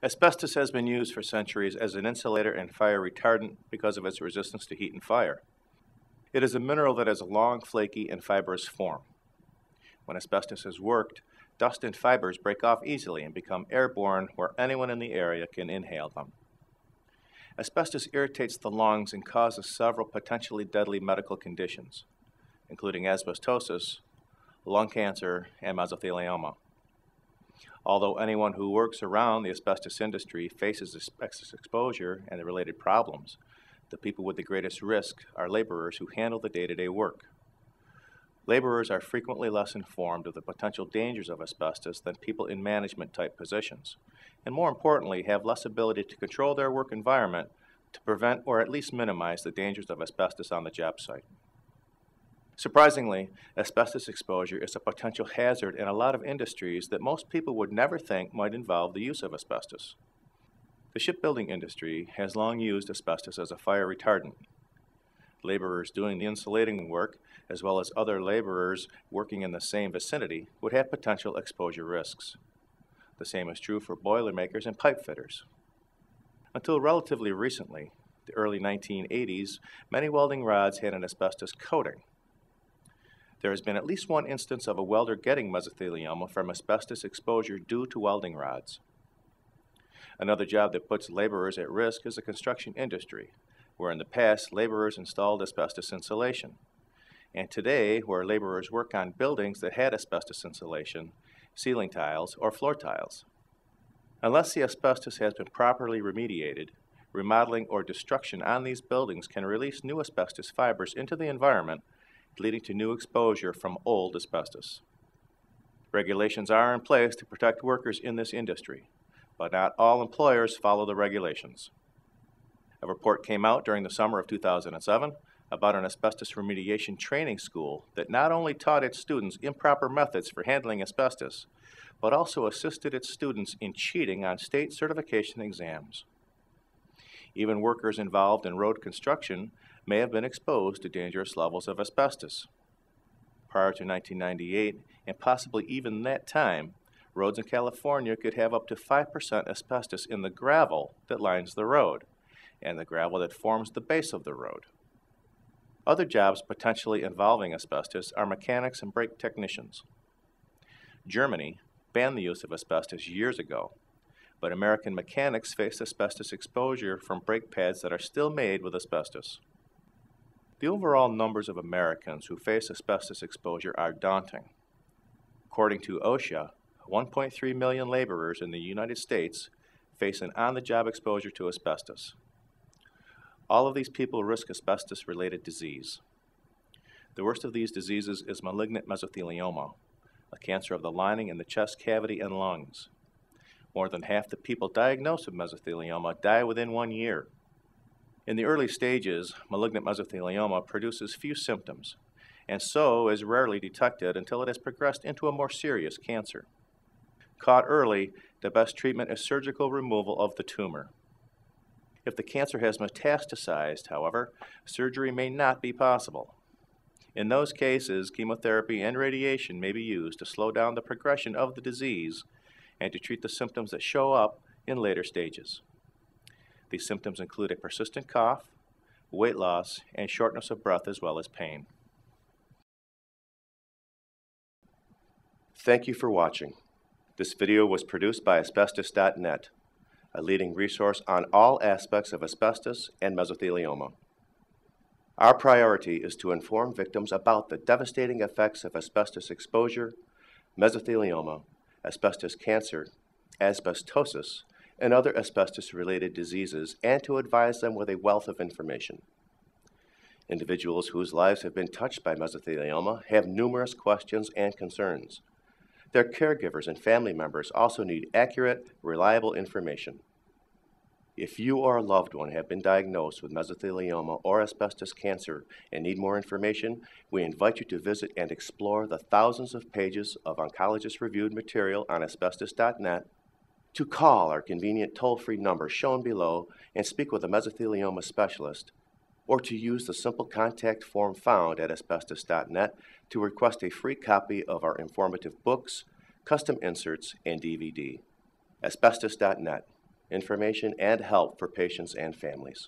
Asbestos has been used for centuries as an insulator and fire retardant because of its resistance to heat and fire. It is a mineral that has a long, flaky, and fibrous form. When asbestos is worked, dust and fibers break off easily and become airborne where anyone in the area can inhale them. Asbestos irritates the lungs and causes several potentially deadly medical conditions, including asbestosis, lung cancer, and mesothelioma. Although anyone who works around the asbestos industry faces asbestos exposure and the related problems, the people with the greatest risk are laborers who handle the day-to-day work. Laborers are frequently less informed of the potential dangers of asbestos than people in management-type positions, and more importantly, have less ability to control their work environment to prevent or at least minimize the dangers of asbestos on the job site. Surprisingly, asbestos exposure is a potential hazard in a lot of industries that most people would never think might involve the use of asbestos. The shipbuilding industry has long used asbestos as a fire retardant. Laborers doing the insulating work, as well as other laborers working in the same vicinity, would have potential exposure risks. The same is true for boilermakers and pipe fitters. Until relatively recently, the early 1980s, many welding rods had an asbestos coating. There has been at least one instance of a welder getting mesothelioma from asbestos exposure due to welding rods. Another job that puts laborers at risk is the construction industry, where in the past laborers installed asbestos insulation, and today where laborers work on buildings that had asbestos insulation, ceiling tiles, or floor tiles. Unless the asbestos has been properly remediated, remodeling or destruction on these buildings can release new asbestos fibers into the environment, leading to new exposure from old asbestos. Regulations are in place to protect workers in this industry, but not all employers follow the regulations. A report came out during the summer of 2007 about an asbestos remediation training school that not only taught its students improper methods for handling asbestos, but also assisted its students in cheating on state certification exams. Even workers involved in road construction may have been exposed to dangerous levels of asbestos. Prior to 1998, and possibly even that time, roads in California could have up to 5% asbestos in the gravel that lines the road, and the gravel that forms the base of the road. Other jobs potentially involving asbestos are mechanics and brake technicians. Germany banned the use of asbestos years ago, but American mechanics face asbestos exposure from brake pads that are still made with asbestos. The overall numbers of Americans who face asbestos exposure are daunting. According to OSHA, 1.3 million laborers in the United States face an on-the-job exposure to asbestos. All of these people risk asbestos-related disease. The worst of these diseases is malignant mesothelioma, a cancer of the lining in the chest cavity and lungs. More than half the people diagnosed with mesothelioma die within 1 year. In the early stages, malignant mesothelioma produces few symptoms, and so is rarely detected until it has progressed into a more serious cancer. Caught early, the best treatment is surgical removal of the tumor. If the cancer has metastasized, however, surgery may not be possible. In those cases, chemotherapy and radiation may be used to slow down the progression of the disease and to treat the symptoms that show up in later stages. These symptoms include a persistent cough, weight loss, and shortness of breath, as well as pain. Thank you for watching. This video was produced by Asbestos.Net, a leading resource on all aspects of asbestos and mesothelioma. Our priority is to inform victims about the devastating effects of asbestos exposure, mesothelioma, asbestos cancer, asbestosis, and other asbestos-related diseases, and to advise them with a wealth of information. Individuals whose lives have been touched by mesothelioma have numerous questions and concerns. Their caregivers and family members also need accurate, reliable information. If you or a loved one have been diagnosed with mesothelioma or asbestos cancer and need more information, we invite you to visit and explore the thousands of pages of oncologist-reviewed material on Asbestos.net, to call our convenient toll-free number shown below and speak with a mesothelioma specialist, or to use the simple contact form found at Asbestos.net to request a free copy of our informative books, custom inserts, and DVD. Asbestos.net. information, and help for patients and families.